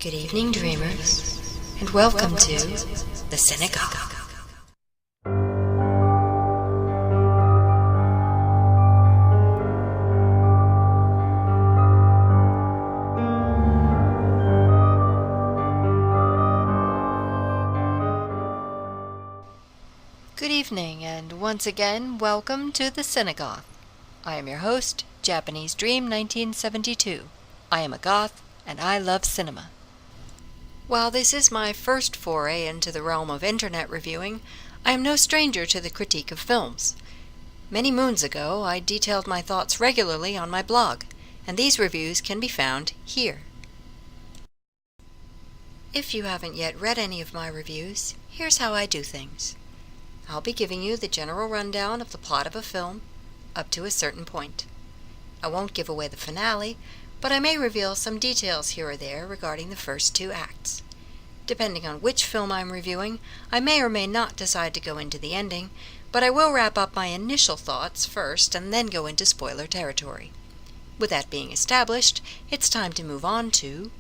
Good evening, dreamers, and welcome to the Cine-Goth. Good evening, and once again, welcome to the Cine-Goth. I am your host, Japanese Dream 1972. I am a goth, and I love cinema. While this is my first foray into the realm of internet reviewing, I am no stranger to the critique of films. Many moons ago, I detailed my thoughts regularly on my blog, and these reviews can be found here. If you haven't yet read any of my reviews, here's how I do things. I'll be giving you the general rundown of the plot of a film, up to a certain point. I won't give away the finale, but I may reveal some details here or there regarding the first two acts. Depending on which film I'm reviewing, I may or may not decide to go into the ending, but I will wrap up my initial thoughts first and then go into spoiler territory. With that being established, it's time to move on to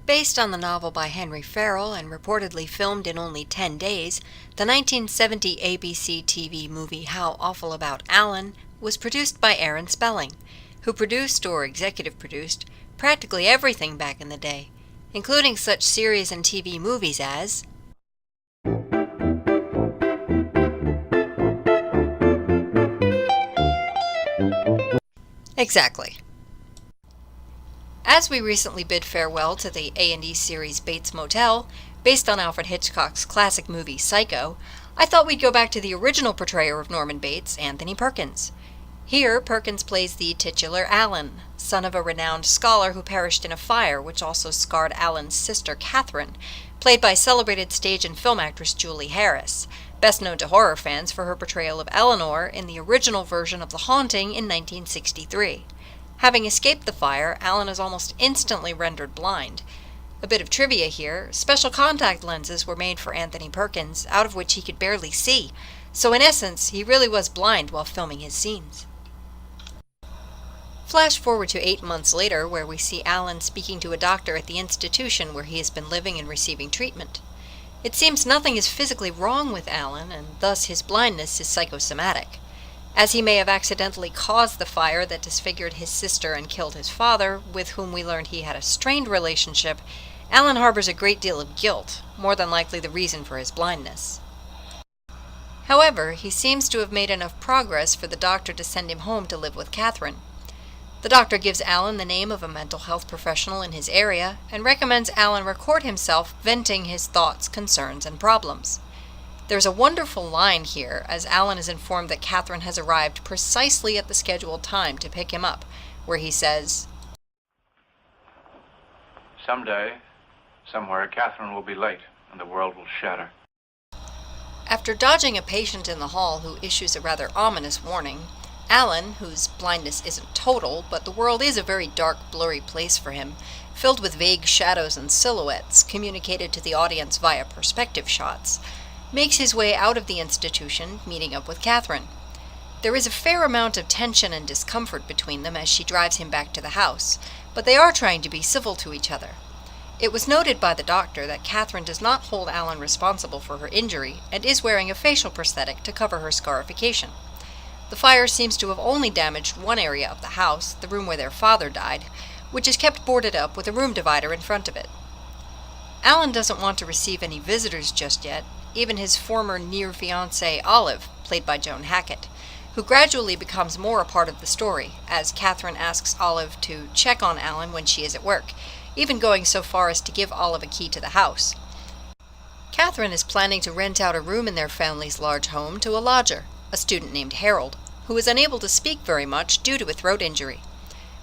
Based on the novel by Henry Farrell and reportedly filmed in only 10 days, the 1970 ABC TV movie How Awful About Allan was produced by Aaron Spelling, who produced or executive produced practically everything back in the day, including such series and TV movies as Exactly. As we recently bid farewell to the A&E series Bates Motel, based on Alfred Hitchcock's classic movie Psycho, I thought we'd go back to the original portrayer of Norman Bates, Anthony Perkins. Here, Perkins plays the titular Allan, son of a renowned scholar who perished in a fire which also scarred Allan's sister Catherine, played by celebrated stage and film actress Julie Harris, best known to horror fans for her portrayal of Eleanor in the original version of The Haunting in 1963. Having escaped the fire, Allan is almost instantly rendered blind. A bit of trivia here, special contact lenses were made for Anthony Perkins, out of which he could barely see, so in essence, he really was blind while filming his scenes. Flash forward to 8 months later, where we see Allan speaking to a doctor at the institution where he has been living and receiving treatment. It seems nothing is physically wrong with Allan, and thus his blindness is psychosomatic. As he may have accidentally caused the fire that disfigured his sister and killed his father, with whom we learned he had a strained relationship, Allan harbors a great deal of guilt, more than likely the reason for his blindness. However, he seems to have made enough progress for the doctor to send him home to live with Catherine. The doctor gives Allan the name of a mental health professional in his area and recommends Allan record himself venting his thoughts, concerns, and problems. There's a wonderful line here as Allan is informed that Catherine has arrived precisely at the scheduled time to pick him up, where he says, "Someday, somewhere, Catherine will be late and the world will shatter." After dodging a patient in the hall who issues a rather ominous warning, Allan, whose blindness isn't total, but the world is a very dark, blurry place for him, filled with vague shadows and silhouettes communicated to the audience via perspective shots, makes his way out of the institution, meeting up with Catherine. There is a fair amount of tension and discomfort between them as she drives him back to the house, but they are trying to be civil to each other. It was noted by the doctor that Catherine does not hold Allan responsible for her injury and is wearing a facial prosthetic to cover her scarification. The fire seems to have only damaged one area of the house, the room where their father died, which is kept boarded up with a room divider in front of it. Allan doesn't want to receive any visitors just yet, even his former near-fiancée Olive, played by Joan Hackett, who gradually becomes more a part of the story, as Catherine asks Olive to check on Allan when she is at work, even going so far as to give Olive a key to the house. Catherine is planning to rent out a room in their family's large home to a lodger, a student named Harold, who is unable to speak very much due to a throat injury.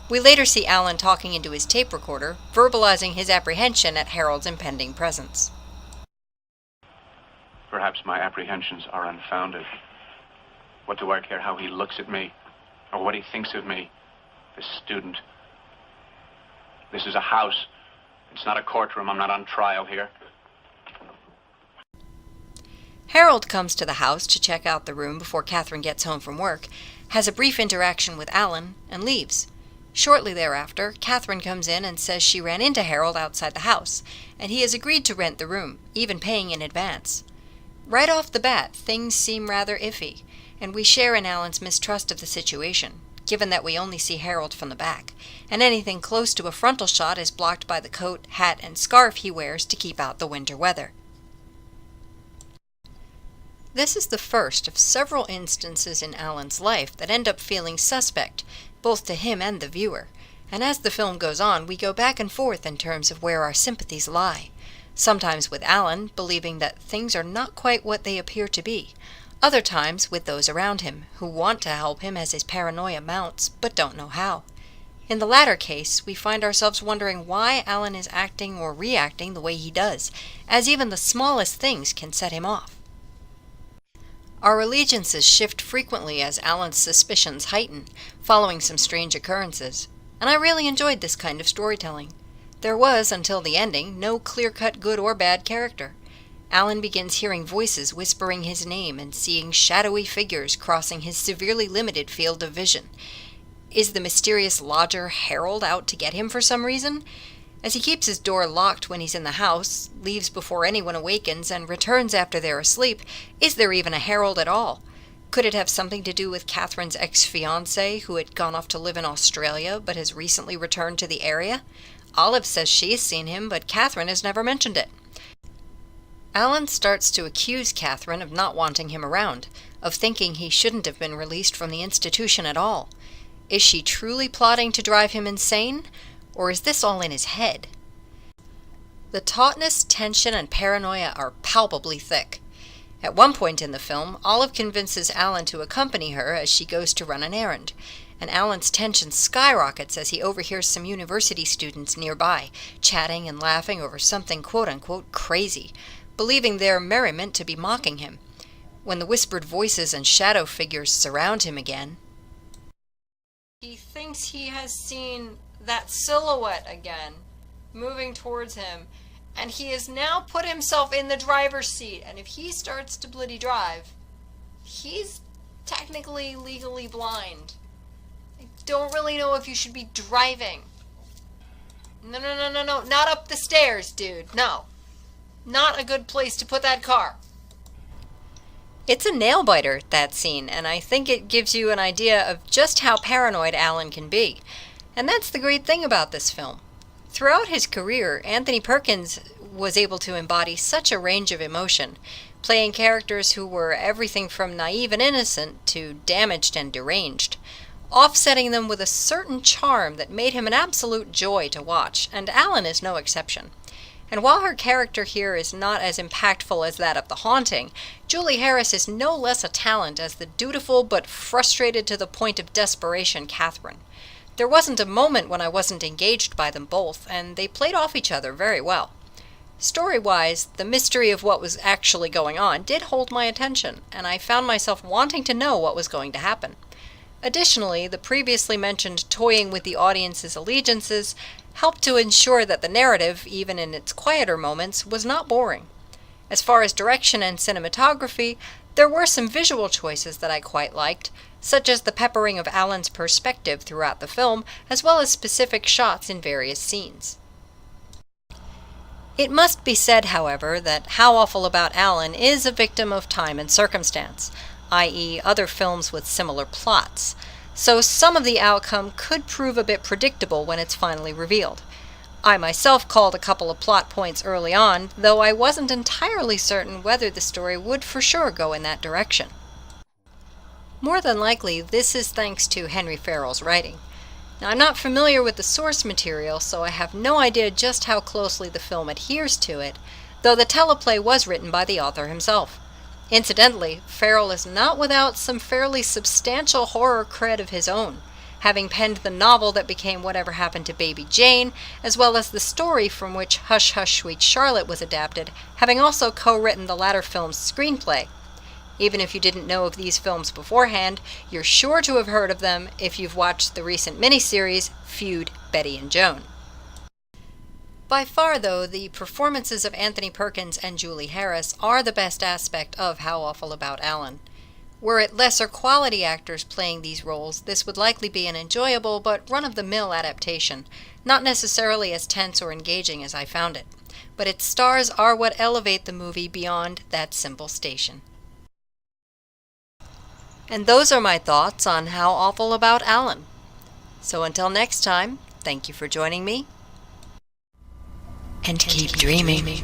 We later see Allan talking into his tape recorder, verbalizing his apprehension at Harold's impending presence. Perhaps my apprehensions are unfounded. What do I care how he looks at me, or what he thinks of me, this student? This is a house. It's not a courtroom. I'm not on trial here. Harold comes to the house to check out the room before Catherine gets home from work, has a brief interaction with Allan, and leaves. Shortly thereafter, Catherine comes in and says she ran into Harold outside the house, and he has agreed to rent the room, even paying in advance. Right off the bat, things seem rather iffy, and we share in Allan's mistrust of the situation, given that we only see Harold from the back, and anything close to a frontal shot is blocked by the coat, hat, and scarf he wears to keep out the winter weather. This is the first of several instances in Allan's life that end up feeling suspect, both to him and the viewer, and as the film goes on, we go back and forth in terms of where our sympathies lie, sometimes with Allan, believing that things are not quite what they appear to be, other times with those around him, who want to help him as his paranoia mounts, but don't know how. In the latter case, we find ourselves wondering why Allan is acting or reacting the way he does, as even the smallest things can set him off. Our allegiances shift frequently as Allan's suspicions heighten, following some strange occurrences, and I really enjoyed this kind of storytelling. There was, until the ending, no clear-cut good or bad character. Allan begins hearing voices whispering his name and seeing shadowy figures crossing his severely limited field of vision. Is the mysterious lodger Harold out to get him for some reason? As he keeps his door locked when he's in the house, leaves before anyone awakens, and returns after they're asleep, is there even a Harold at all? Could it have something to do with Catherine's ex-fiancé, who had gone off to live in Australia, but has recently returned to the area? Olive says she's seen him, but Catherine has never mentioned it. Allan starts to accuse Catherine of not wanting him around, of thinking he shouldn't have been released from the institution at all. Is she truly plotting to drive him insane? Or is this all in his head? The tautness, tension, and paranoia are palpably thick. At one point in the film, Olive convinces Allan to accompany her as she goes to run an errand, and Allan's tension skyrockets as he overhears some university students nearby, chatting and laughing over something quote-unquote crazy, believing their merriment to be mocking him. When the whispered voices and shadow figures surround him again, he thinks he has seen that silhouette again, moving towards him, and he has now put himself in the driver's seat, and if he starts to bloody drive, he's technically legally blind. I don't really know if you should be driving. No, not up the stairs, dude, no. Not a good place to put that car. It's a nail-biter, that scene, and I think it gives you an idea of just how paranoid Allan can be. And that's the great thing about this film. Throughout his career, Anthony Perkins was able to embody such a range of emotion, playing characters who were everything from naive and innocent to damaged and deranged, offsetting them with a certain charm that made him an absolute joy to watch, and Allan is no exception. And while her character here is not as impactful as that of The Haunting, Julie Harris is no less a talent as the dutiful but frustrated to the point of desperation Catherine. There wasn't a moment when I wasn't engaged by them both, and they played off each other very well. Story-wise, the mystery of what was actually going on did hold my attention, and I found myself wanting to know what was going to happen. Additionally, the previously mentioned toying with the audience's allegiances helped to ensure that the narrative, even in its quieter moments, was not boring. As far as direction and cinematography, there were some visual choices that I quite liked, such as the peppering of Allan's perspective throughout the film, as well as specific shots in various scenes. It must be said, however, that How Awful About Allan is a victim of time and circumstance, i.e. other films with similar plots, so some of the outcome could prove a bit predictable when it's finally revealed. I myself called a couple of plot points early on, though I wasn't entirely certain whether the story would for sure go in that direction. More than likely, this is thanks to Henry Farrell's writing. Now, I'm not familiar with the source material, so I have no idea just how closely the film adheres to it, though the teleplay was written by the author himself. Incidentally, Farrell is not without some fairly substantial horror cred of his own, having penned the novel that became Whatever Happened to Baby Jane, as well as the story from which Hush Hush Sweet Charlotte was adapted, having also co-written the latter film's screenplay. Even if you didn't know of these films beforehand, you're sure to have heard of them if you've watched the recent miniseries Feud, Betty and Joan. By far, though, the performances of Anthony Perkins and Julie Harris are the best aspect of How Awful About Allan. Were it lesser quality actors playing these roles, this would likely be an enjoyable but run-of-the-mill adaptation, not necessarily as tense or engaging as I found it. But its stars are what elevate the movie beyond that simple station. And those are my thoughts on How Awful About Allan. So until next time, thank you for joining me, and keep dreaming.